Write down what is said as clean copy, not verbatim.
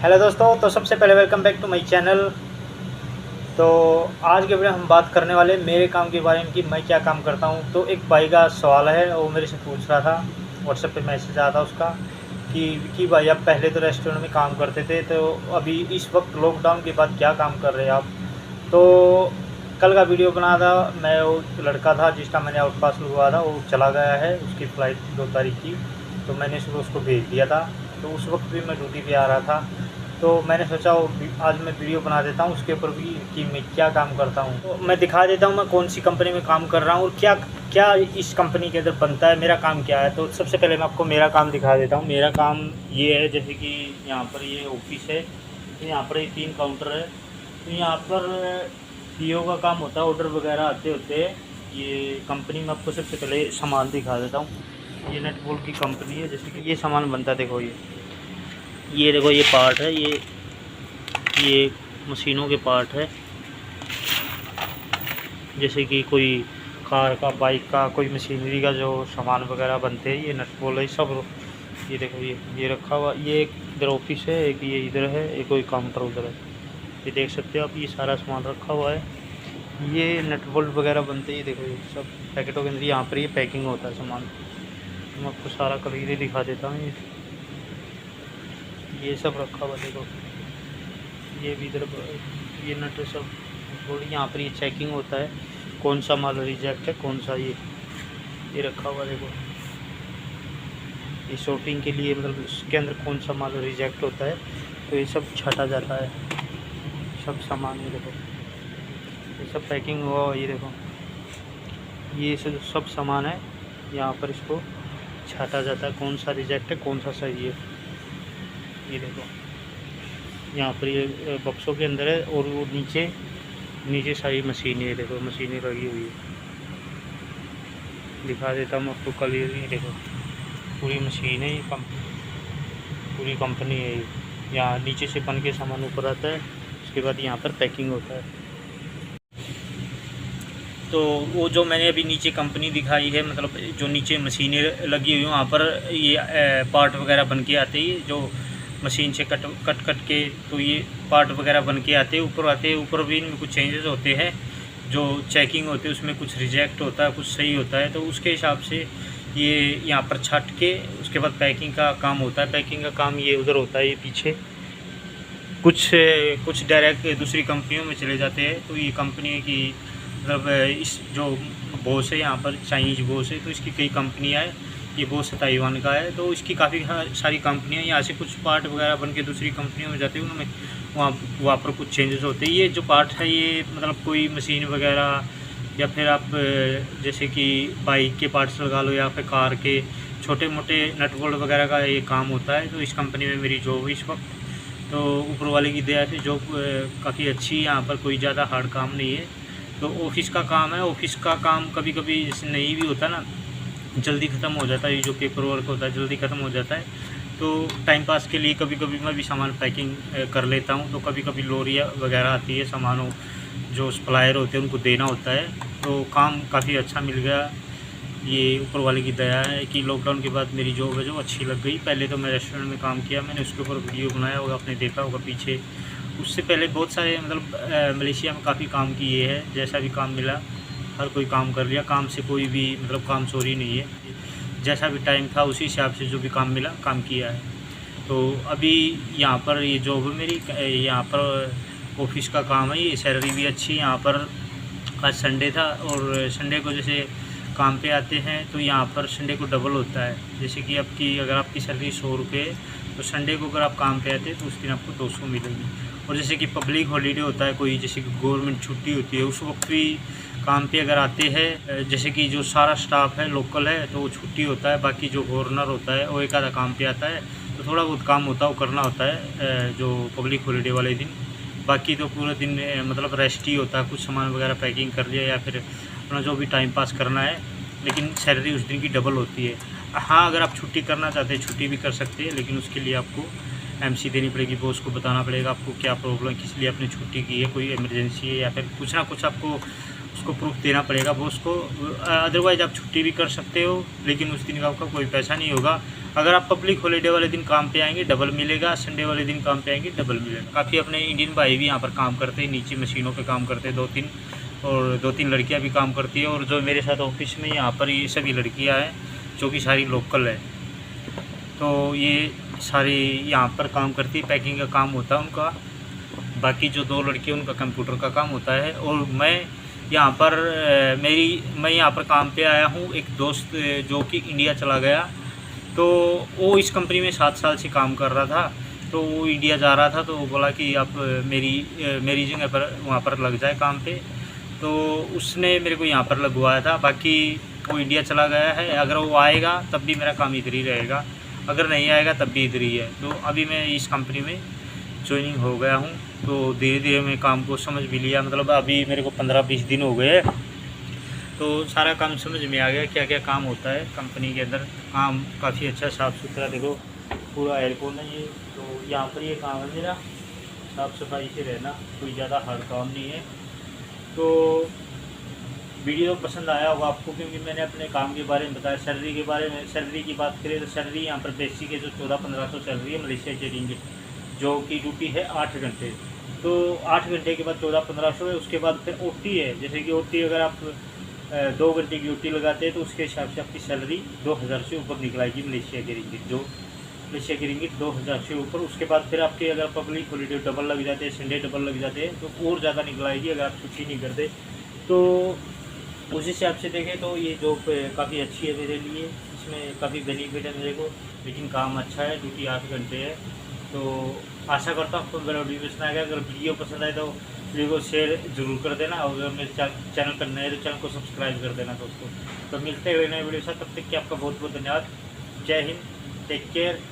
Hello दोस्तों, तो सबसे पहले welcome back to my channel. तो आज के वीडियो हम बात करने वाले मेरे काम के बारे में कि मैं क्या काम करता हूं। तो एक भाई का सवाल है, वो मेरे से पूछ रहा था, व्हाट्सएप पे मैसेज आया था उसका कि भाई आप पहले तो रेस्टोरेंट में काम करते थे, तो अभी इस वक्त लॉकडाउन के बाद क्या काम कर रहे हैं आप। तो कल का वीडियो बना था, मैं वो लड़का था जिसका मैंने आउट पास हुआ था, वो चला गया है, उसकी फ़्लाइट 2 तारीख की। तो मैंने सुबह उसको भेज दिया था। तो उस वक्त भी मैं ड्यूटी पे आ रहा था, तो मैंने सोचा आज मैं वीडियो बना देता हूँ उसके ऊपर भी कि मैं क्या काम करता हूँ। तो मैं दिखा देता हूँ मैं कौन सी कंपनी में काम कर रहा हूँ और क्या क्या इस कंपनी के अंदर बनता है, मेरा काम क्या है। तो सबसे पहले मैं आपको मेरा काम दिखा देता हूँ। मेरा काम ये है, जैसे कि यहाँ पर ये ऑफिस है, तो यहाँ पर ये 3 काउंटर है। तो यहाँ पर पीओ का काम होता है, ऑर्डर वगैरह आते होते हैं। ये कंपनी में आपको सबसे पहले सामान दिखा देता हूँ। ये नट बोल्ट की कंपनी है, जैसे कि ये सामान बनता है। देखो ये देखो, ये पार्ट है, ये मशीनों के पार्ट है। जैसे कि कोई कार का, बाइक का, कोई मशीनरी का जो सामान वगैरह बनते हैं, ये नट बोल्ट है सब। ये देखो, ये रखा हुआ, ये एक इधर ऑफिस है, एक ये इधर है, एक कोई काउंटर उधर है। ये देख सकते हो आप, ये सारा सामान रखा हुआ है। ये नट बोल्ट वगैरह बनते हैं। ये देखो, ये सब पैकेटों के अंदर यहाँ पर ये पैकिंग होता है सामान। मैं आपको सारा क्लियरली दिखा देता हूँ। ये सब रखा हुआ देखो, ये भी इधर, ये नट सब बोल्ट। यहाँ पर ये चेकिंग होता है, कौन सा माल रिजेक्ट है, कौन सा ये रखा हुआ देखो। ये शॉर्टिंग के लिए, मतलब इसके अंदर कौन सा माल रिजेक्ट होता है, तो ये सब छाटा जाता है सब सामान। ये देखो, ये सब पैकिंग हुआ। ये देखो, ये सब सामान है, यहाँ पर इसको छाटा जाता है, कौन सा रिजेक्ट है, कौन सा सही है। ये देखो, यहाँ पर ये बक्सों के अंदर है, और वो नीचे सारी मशीनें। ये देखो, मशीनें लगी हुई है। दिखा देता हूँ आपको क्लियर। ये देखो, पूरी मशीन है, ये पूरी कंपनी है। यहाँ नीचे से बन के सामान ऊपर आता है, उसके बाद यहाँ पर पैकिंग होता है। तो वो जो मैंने अभी नीचे कंपनी दिखाई है, मतलब जो नीचे मशीनें लगी हुई हैं, वहाँ पर ये पार्ट वगैरह बन के आते हैं, जो मशीन से कट के। तो ये पार्ट वगैरह बन के आते हैं, ऊपर आते हैं। ऊपर भी इनमें कुछ चेंजेस होते हैं, जो चेकिंग होती है उसमें कुछ रिजेक्ट होता है, कुछ सही होता है। तो उसके हिसाब से ये यहाँ पर छट के उसके बाद पैकिंग का काम होता है। पैकिंग का काम ये उधर होता है, ये पीछे। कुछ डायरेक्ट दूसरी कंपनियों में चले जाते हैं। तो ये कंपनी की, मतलब इस जो बॉस है यहाँ पर, चाइनीज़ बॉस है, तो इसकी कई कंपनियाँ हैं। ये बॉस ताइवान का है, तो इसकी काफ़ी सारी कंपनियाँ, यहाँ से कुछ पार्ट वगैरह बन के दूसरी कंपनियों में जाते हैं, उनमें वहाँ पर कुछ चेंजेस होते हैं। ये जो पार्ट है, ये मतलब कोई मशीन वगैरह, या फिर आप जैसे कि बाइक के पार्ट्स लगा लो, या फिर कार के छोटे मोटे नट बोल्ट वगैरह का ये काम होता है। तो इस कंपनी में मेरी जॉब है इस वक्त। तो ऊपर वाले की दया से जॉब काफ़ी अच्छी है, यहाँ पर कोई ज़्यादा हार्ड काम नहीं है। तो ऑफिस का काम है। ऑफिस का काम कभी कभी जैसे नहीं भी होता ना, जल्दी ख़त्म हो जाता है। ये जो पेपर वर्क होता है जल्दी ख़त्म हो जाता है। तो टाइम पास के लिए कभी कभी मैं भी सामान पैकिंग कर लेता हूँ। तो कभी कभी लोरियाँ वगैरह आती है, सामानों जो सप्लायर होते हैं उनको देना होता है। तो काम काफ़ी अच्छा मिल गया। ये ऊपर वाले की दया है कि लॉकडाउन के बाद मेरी जॉब है जो अच्छी लग गई। पहले तो मैं रेस्टोरेंट में काम किया, मैंने उसके ऊपर वीडियो बनाया होगा, आपने देखा होगा पीछे। उससे पहले बहुत सारे, मतलब मलेशिया में काफ़ी काम किए हैं। जैसा भी काम मिला हर कोई काम कर लिया। काम से कोई भी, मतलब काम चोरी नहीं है। जैसा भी टाइम था उसी हिसाब से जो भी काम मिला काम किया है। तो अभी यहाँ पर ये जॉब है मेरी, यहाँ पर ऑफिस का काम है। ये सैलरी भी अच्छी है यहाँ पर। आज संडे था, और संडे को जैसे काम पे आते हैं तो यहाँ पर संडे को डबल होता है। जैसे कि अगर आपकी सैलरी 100 रुपये, तो संडे को अगर आप काम पे आते हैं तो उस दिन आपको 200 मिलेगी। और जैसे कि पब्लिक हॉलीडे होता है कोई, जैसे कि गवर्नमेंट छुट्टी होती है, उस वक्त भी काम पे अगर आते हैं, जैसे कि जो सारा स्टाफ है लोकल है तो वो छुट्टी होता है। बाकी जो गवर्नर होता है वो एक आधा काम पे आता है, तो थोड़ा बहुत काम होता है वो करना होता है जो पब्लिक हॉलीडे वाले दिन। बाकी तो पूरे दिन मतलब रेस्ट ही होता है। कुछ सामान वगैरह पैकिंग कर लिया, या फिर अपना जो भी टाइम पास करना है। लेकिन सैलरी उस दिन की डबल होती है। हाँ, अगर आप छुट्टी करना चाहते हैं छुट्टी भी कर सकते हैं, लेकिन उसके लिए आपको एमसी देनी पड़ेगी। बॉस को बताना पड़ेगा आपको क्या प्रॉब्लम है, किस लिए आपने छुट्टी की है, कोई इमरजेंसी है, या फिर कुछ ना कुछ आपको उसको प्रूफ देना पड़ेगा बॉस को। अदरवाइज़ आप छुट्टी भी कर सकते हो, लेकिन उस दिन का आपका कोई पैसा नहीं होगा। अगर आप पब्लिक हॉलीडे वाले दिन काम पे आएंगे डबल मिलेगा, संडे वाले दिन काम पे आएंगे डबल मिलेगा। काफ़ी अपने इंडियन भाई भी यहाँ पर काम करते हैं, नीचे मशीनों पे काम करते हैं, दो तीन लड़कियाँ भी काम करती है। और जो मेरे साथ ऑफिस में यहाँ पर ये सभी लड़कियाँ हैं जो कि सारी लोकल है। तो ये सारी यहाँ पर काम करती है, पैकिंग का काम होता है उनका। बाकी जो 2 लड़के उनका कंप्यूटर का काम होता है। और मैं यहाँ पर मैं यहाँ पर काम पे आया हूँ। एक दोस्त जो कि इंडिया चला गया, तो वो इस कंपनी में 7 साल से काम कर रहा था। तो वो इंडिया जा रहा था, तो वो बोला कि आप मेरी जगह पर वहाँ पर लग जाए काम पे। तो उसने मेरे को यहाँ पर लगवाया था। बाकी वो इंडिया चला गया है, अगर वो आएगा तब भी मेरा काम इधर ही रहेगा, अगर नहीं आएगा तब भी इधर ही है। तो अभी मैं इस कंपनी में ज्वाइनिंग हो गया हूँ। तो धीरे धीरे मैं काम को समझ भी लिया, मतलब अभी मेरे को 15-20 दिन हो गए, तो सारा काम समझ में आ गया क्या क्या काम होता है कंपनी के अंदर। काम काफ़ी अच्छा साफ़ सुथरा, देखो पूरा एयरकॉन है ये। तो यहाँ पर ये काम है मेरा, साफ़ सफाई से रहना, कोई ज़्यादा हार्ड काम नहीं है। तो वीडियो पसंद आया होगा आपको, क्योंकि मैंने अपने काम के बारे में बताया। सैलरी के बारे में, सैलरी की बात करें तो सैलरी यहाँ पर बेसिक है जो 14-1500 सैलरी है मलेशिया के रिंगिट, जो की ड्यूटी है 8 घंटे। तो 8 घंटे के बाद 14-1500 है। उसके बाद फिर ओटी है, जैसे कि ओटी अगर आप 2 घंटे की ओटी लगाते हैं तो उसके हिसाब से आपकी सैलरी 2000 से ऊपर निकलाएगी मलेशिया के रिंगिट, जो मलेशिया के रिंगिट 2000 से ऊपर। उसके बाद फिर आपके अगर पब्लिक हॉलीडे डबल लग जाते हैं, संडे डबल लग जाते हैं, तो और ज़्यादा निकलाएगी अगर आप छुट्टी नहीं करते। तो उस हिसाब से देखें तो ये जॉब काफ़ी अच्छी है मेरे लिए, इसमें काफ़ी बेनिफिट है मेरे को। लेकिन काम अच्छा है, ड्यूटी 8 घंटे है। तो आशा करता हूँ आपको मेरा वीडियो पसंद आएगा। अगर वीडियो पसंद आए तो वीडियो को शेयर ज़रूर कर देना, और अगर मेरे चैनल पर नए तो चैनल को सब्सक्राइब कर देना दोस्तों। तो मिलते हुए नए वीडियो के साथ, तब तक कि आपका बहुत बहुत धन्यवाद। जय हिंद, टेक केयर।